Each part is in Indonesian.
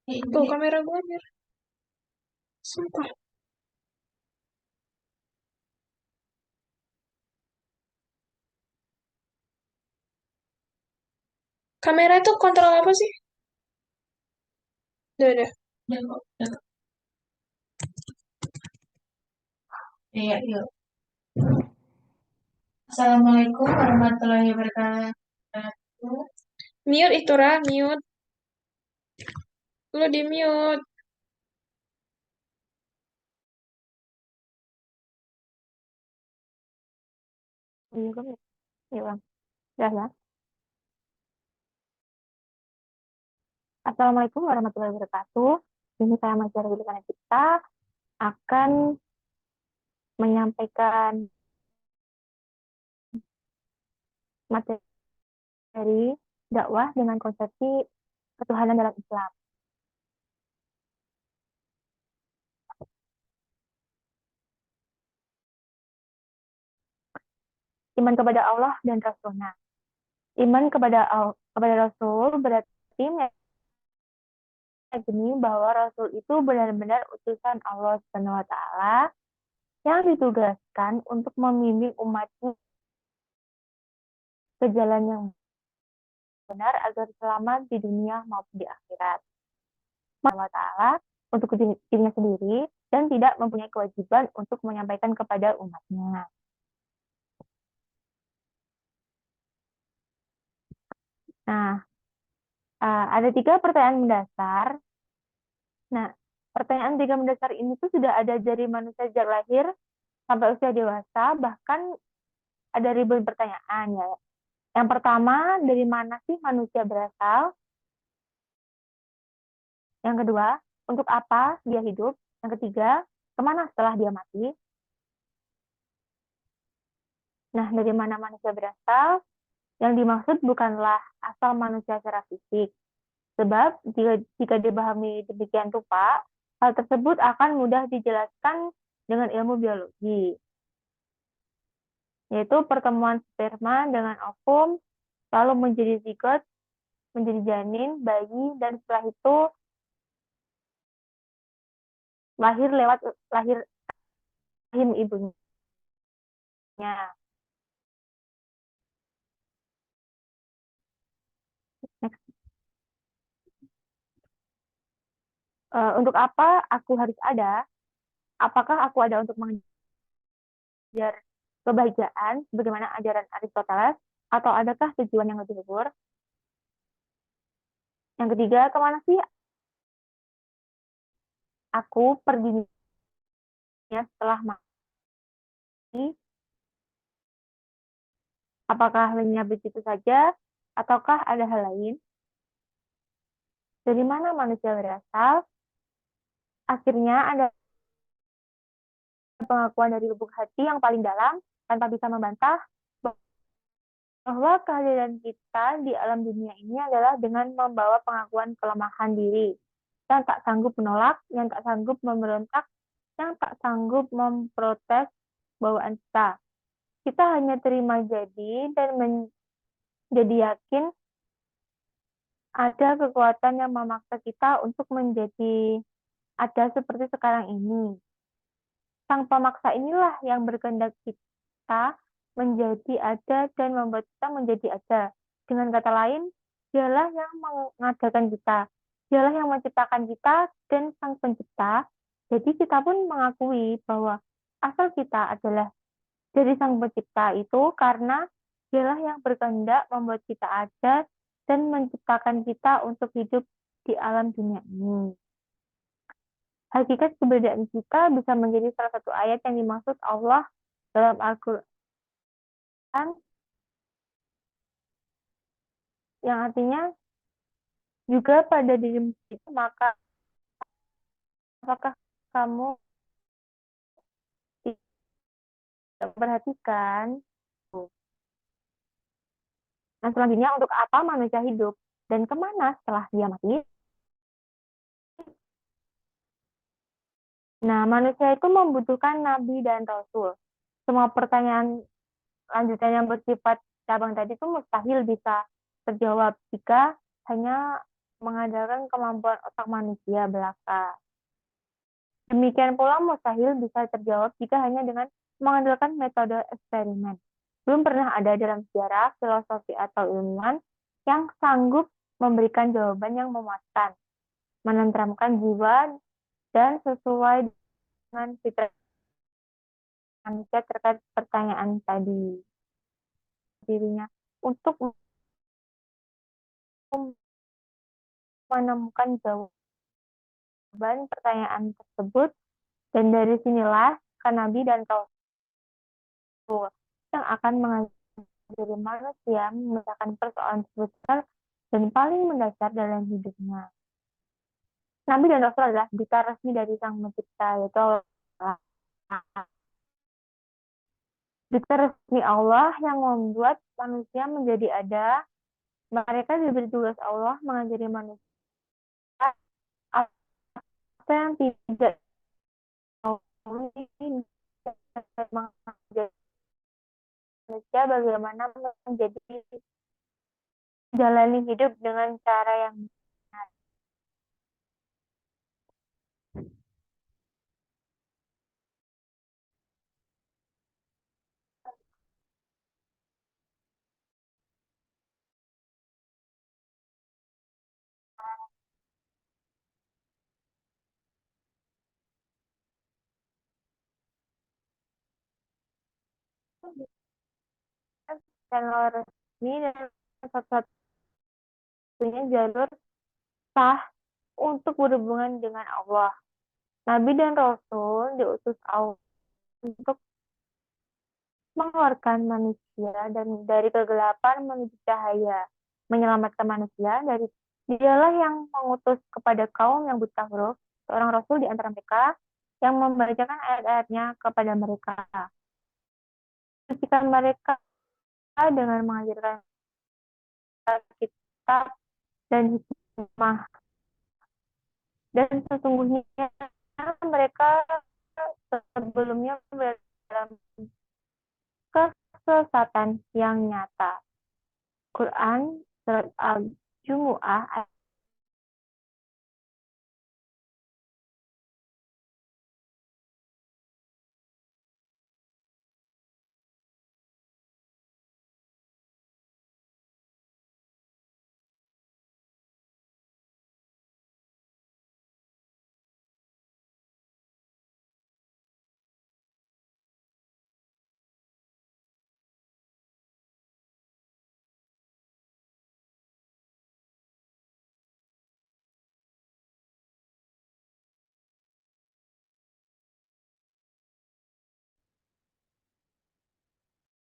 Tuh, kamera gue biar. Sumpah. Kamera itu kontrol apa sih? Udah. Udah kok, udah kok. Iya, yuk. Assalamualaikum warahmatullahi wabarakatuh. Mute itu, Ra, mute. Lu di mute. Iya, kan? Iya, Bang. Udah ya. Assalamualaikum warahmatullahi wabarakatuh. Ini saya Mas Jarwi kita akan menyampaikan materi dakwah dengan konsepsi ketuhanan dalam Islam. Iman kepada Allah dan Rasulnya. Iman kepada Rasul berarti meyakini bahwa Rasul itu benar-benar utusan Allah Subhanahu wa Ta'ala yang ditugaskan untuk membimbing umatnya ke jalan yang benar agar selamat di dunia maupun di akhirat. Allah Ta'ala untuk dirinya sendiri dan tidak mempunyai kewajiban untuk menyampaikan kepada umatnya. Nah, ada 3 pertanyaan mendasar. Nah, pertanyaan 3 mendasar ini tuh sudah ada dari manusia sejak lahir sampai usia dewasa, bahkan ada ribuan pertanyaan ya. Yang pertama, dari mana sih manusia berasal? Yang kedua, untuk apa dia hidup? Yang ketiga, kemana setelah dia mati? Nah, dari mana manusia berasal? Yang dimaksud bukanlah asal manusia secara fisik. Sebab jika dipahami demikian rupa, hal tersebut akan mudah dijelaskan dengan ilmu biologi, yaitu pertemuan sperma dengan ovum, lalu menjadi zigot, menjadi janin, bayi, dan setelah itu lahir lewat lahir rahim ibunya. Next. Untuk apa aku harus ada? Apakah aku ada untuk mengejar kebahagiaan sebagaimana ajaran Aristoteles, atau adakah tujuan yang lebih luhur? Yang ketiga, kemana sih aku perginya setelah mati? Apakah hanya begitu saja, ataukah ada hal lain? Dari mana manusia berasal? Akhirnya ada pengakuan dari lubuk hati yang paling dalam tanpa bisa membantah bahwa kehadiran kita di alam dunia ini adalah dengan membawa pengakuan kelemahan diri, yang tak sanggup menolak, yang tak sanggup memberontak, yang tak sanggup memprotes bawaan kita. Kita hanya terima jadi dan menjadi yakin ada kekuatan yang memaksa kita untuk menjadi ada seperti sekarang ini. Sang pemaksa inilah yang berkehendak kita menjadi ada dan membuat kita menjadi ada. Dengan kata lain, dialah yang mengadakan kita. Dialah yang menciptakan kita dan sang pencipta. Jadi kita pun mengakui bahwa asal kita adalah dari sang pencipta itu karena dialah yang berkehendak membuat kita ada dan menciptakan kita untuk hidup di alam dunia ini. Hakikat keberadaan kita bisa menjadi salah satu ayat yang dimaksud Allah dalam Al-Quran, yang artinya juga pada dirimu itu, maka apakah kamu tidak perhatikan? Nah, selanjutnya, untuk apa manusia hidup dan kemana setelah dia mati? Nah, manusia itu membutuhkan nabi dan rasul. Semua pertanyaan lanjutan yang bersifat cabang tadi itu mustahil bisa terjawab jika hanya mengandalkan kemampuan otak manusia belaka. Demikian pula mustahil bisa terjawab jika hanya dengan mengandalkan metode eksperimen. Belum pernah ada dalam sejarah, filosofi, atau ilmuwan yang sanggup memberikan jawaban yang memuaskan, menenteramkan jiwa, dan sesuai dengan fitrah manusia terkait pertanyaan tadi. Dirinya untuk menemukan jawaban pertanyaan tersebut, dan dari sinilah Nabi dan Rasul yang akan mengajari manusia memecahkan persoalan sebesar dan paling mendasar dalam hidupnya. Nabi dan Rasul adalah berita resmi dari Sang Pencipta, yaitu Allah. Berita resmi Allah yang membuat manusia menjadi ada. Mereka diberi tugas Allah mengajari manusia apa yang tidak mengajari manusia bagaimana menjadi jalani hidup dengan cara yang benar. Channel resmi dan satu-satunya jalur sah untuk berhubungan dengan Allah. Nabi dan Rasul diutus Allah untuk mengeluarkan manusia dan dari kegelapan menuju cahaya, menyelamatkan manusia dari dialah yang mengutus kepada kaum yang buta huruf, seorang Rasul di antara mereka yang membacakan ayat-ayatnya kepada mereka. Ketika mereka dengan mengajarkan kitab dan hikmah, dan sesungguhnya mereka sebelumnya berada dalam kesesatan yang nyata. Quran Surat Al-Jumu'ah ayat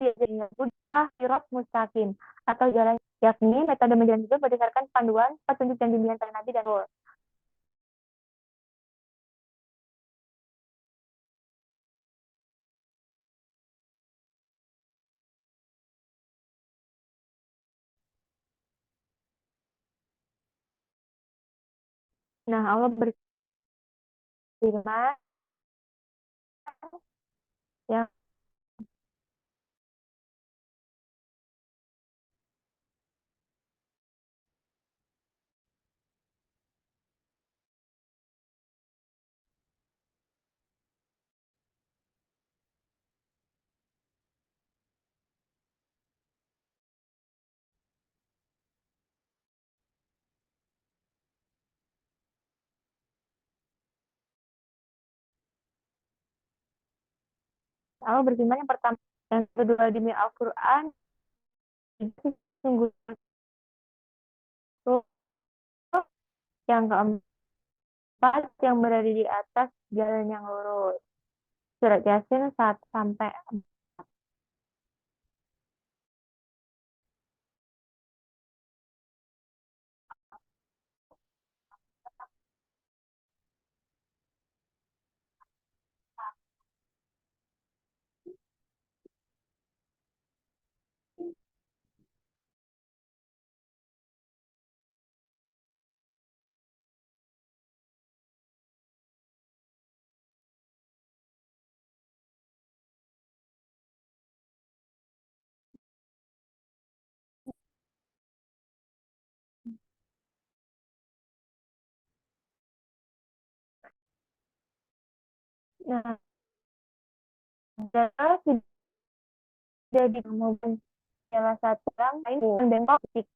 diajarnya Buddha Sirat Mustaqim atau jalan, yakni metode menjalani hidup berdasarkan panduan, petunjuk dan bimbingan para nabi dan rasul. Nah, Allah berfirman yang Allah berfirman yang pertama, yang kedua demi Al-Quran, sungguh yang keempat yang berada di atas jalan yang lurus. Surat Yasin 1 sampai Nah, adalah tidak dimampukan salah satu orang lain dengan bengkok fisik.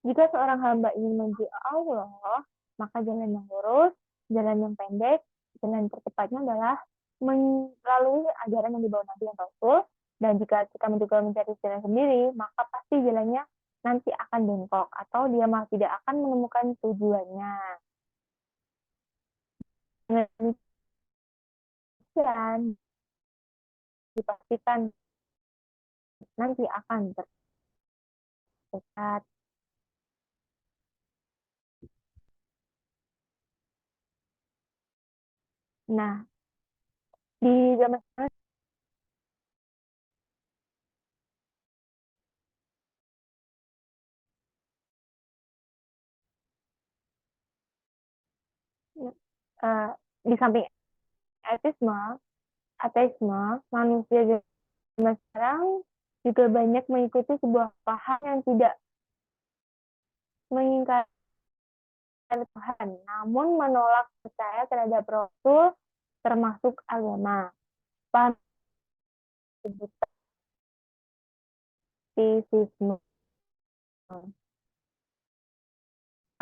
Jika seorang hamba ingin menuju Allah, maka jalan yang lurus, jalan yang pendek, jalan tercepatnya adalah melalui ajaran yang dibawa Nabi dan Rasul. Dan jika kita mencoba mencari jalan sendiri, maka pasti jalannya nanti akan bengkok atau dia malah tidak akan menemukan tujuannya. Dengan demikian, dipastikan nanti akan tersesat. Nah, di zaman sekarang eh, di samping ateisme, manusia zaman sekarang juga banyak mengikuti sebuah paham yang tidak mengingkari Tuhan, namun menolak percaya terhadap Rasul, termasuk agama. Paham tersebut ateisme.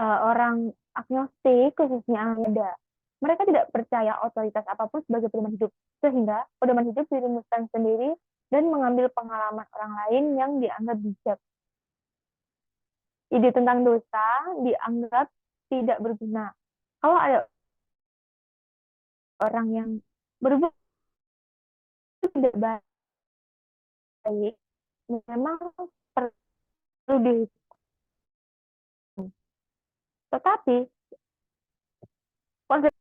Orang agnostik, khususnya Ahmada, mereka tidak percaya otoritas apapun sebagai pedoman hidup, sehingga pedoman hidup dirumuskan sendiri dan mengambil pengalaman orang lain yang dianggap bijak. Ide tentang dosa dianggap tidak berguna. Kalau ada orang yang berbuat tidak baik, memang perlu dihukum. Tetapi konsep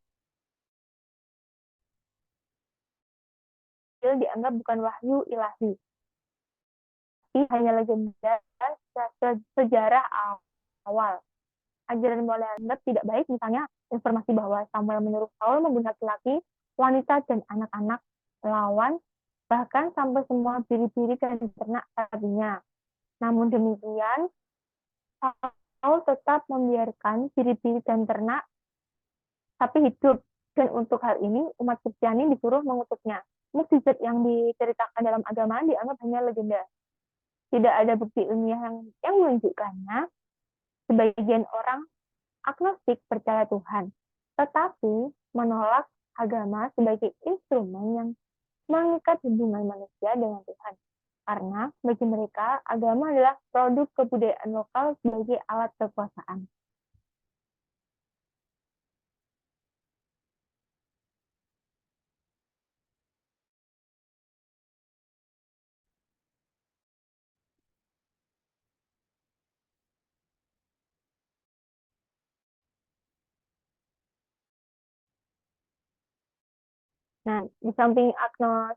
dianggap bukan wahyu ilahi, tapi hanya legenda sejarah awal. Ajaran mulai dianggap tidak baik, misalnya informasi bahwa Samuel menyuruh Saul membunuh laki-laki, wanita, dan anak-anak lawan, bahkan sampai semua biri-biri dan ternak sapinya. Namun demikian, Saul tetap membiarkan biri-biri dan ternak sapi hidup, dan untuk hal ini umat Kristiani disuruh mengutuknya. Mukjizat yang diceritakan dalam agama dianggap hanya legenda. Tidak ada bukti ilmiah yang menunjukkannya. Sebagian orang agnostik percaya Tuhan, tetapi menolak agama sebagai instrumen yang mengikat hubungan manusia dengan Tuhan. Karena bagi mereka, agama adalah produk kebudayaan lokal sebagai alat kekuasaan. Nah, di samping agnostisme,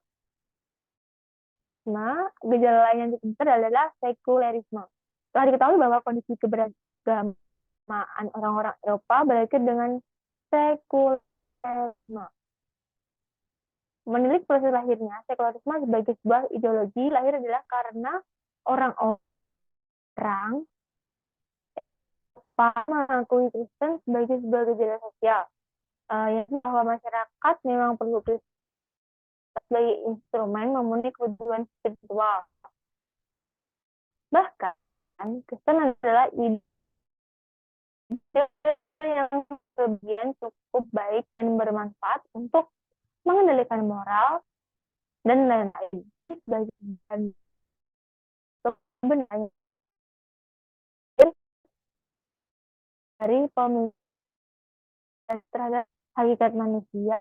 gejala lain yang ditemukan adalah sekulerisme. Telah diketahui bahwa kondisi keberagamaan orang-orang Eropa berakhir dengan sekulerisme. Menilik proses lahirnya, sekulerisme sebagai sebuah ideologi lahir adalah karena orang-orang mengakui Kristen sebagai sebuah gejala sosial, yaitu bahwa masyarakat memang perlu Kristen sebagai instrumen memenuhi kebutuhan spiritual. Bahkan, Kristen adalah ide yang sebagian cukup baik dan bermanfaat untuk mengendalikan moral dan lain-lain. Sebagai bentuk dari pemikiran terhadap hakikat manusia,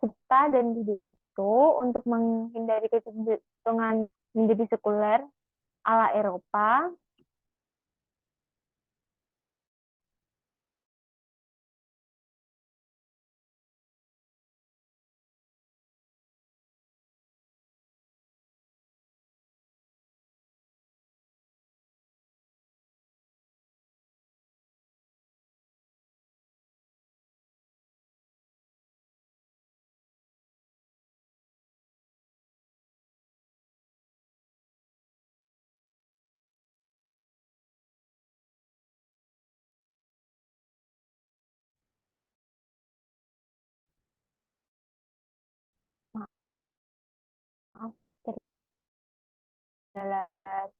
serta dan hidup itu untuk menghindari kecenderungan menjadi sekuler ala Eropa. adalah sel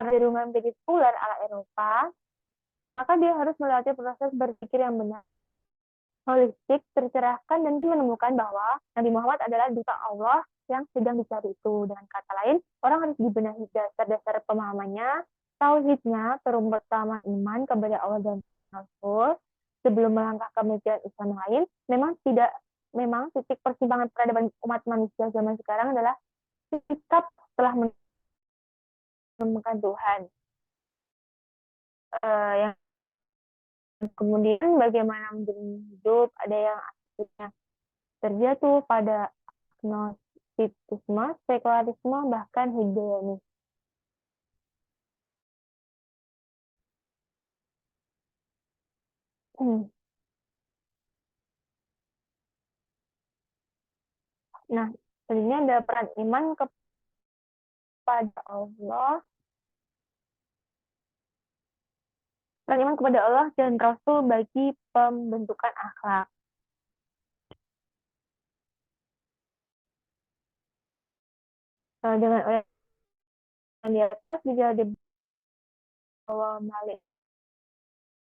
di rumah menjadi populer ala Eropa, maka dia harus melatih proses berpikir yang benar, holistik, tercerahkan, dan menemukan bahwa Nabi Muhammad adalah duta Allah yang sedang dicari itu. Dengan kata lain, orang harus dibenahi dasar-dasar pemahamannya, tauhidnya, terutama iman kepada Allah dan Rasul, sebelum melangkah ke meja Islam lain. Memang titik persimpangan peradaban umat manusia zaman sekarang adalah sikap setelah menemukan Tuhan. Yang kemudian bagaimana menjalani hidup, ada yang akhirnya terjatuh pada agnostisisme, sekularisme, bahkan hedonis. Nah, ini ada peran iman kepada Allah, peran iman kepada Allah dan Rasul bagi pembentukan akhlak. Dengan yang di atas juga dibawa balik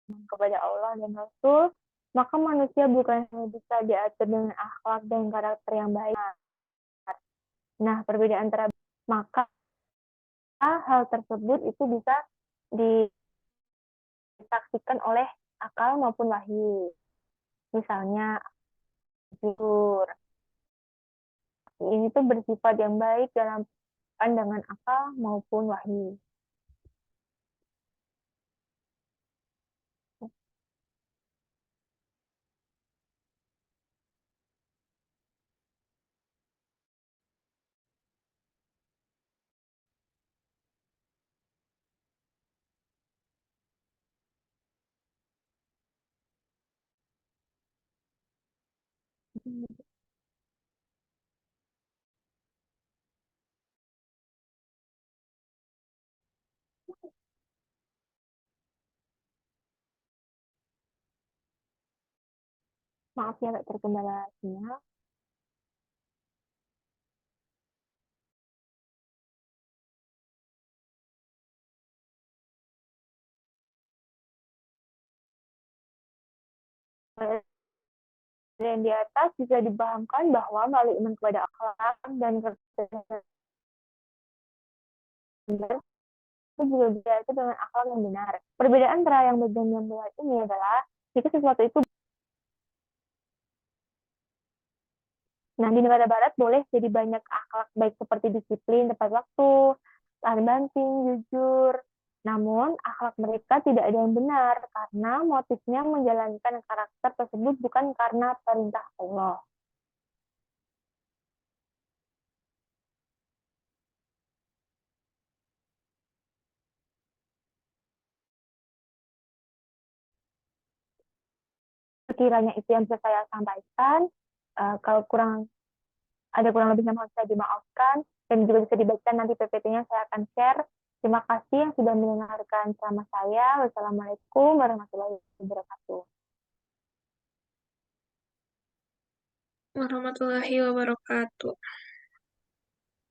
kepada Allah dan Rasul, maka manusia bukan hanya bisa diatur dengan akhlak dan karakter yang baik. Nah, perbedaan antara maka hal tersebut itu bisa disaksikan oleh akal maupun wahyu. Misalnya, jujur. Ini tuh bersifat yang baik dalam pandangan akal maupun wahyu. Maaf ya, terkendala sinyal. Dan di atas bisa dipahamkan bahwa melalui iman kepada akhlak dan kesadaran itu juga bisa itu dengan akhlak yang benar. Perbedaan antara yang baik dan yang benar ini adalah jika sesuatu itu di negara barat boleh jadi banyak akhlak baik seperti disiplin, tepat waktu, tahan banting, jujur. Namun, akhlak mereka tidak ada yang benar karena motifnya menjalankan karakter tersebut bukan karena perintah Allah. Sekiranya itu yang bisa saya sampaikan. Kalau ada kurang lebihnya mohon saya dimaafkan dan juga bisa dibaca nanti PPT-nya saya akan share. Terima kasih yang sudah mendengarkan ceramah saya. Wassalamualaikum warahmatullahi wabarakatuh. Warahmatullahi wabarakatuh.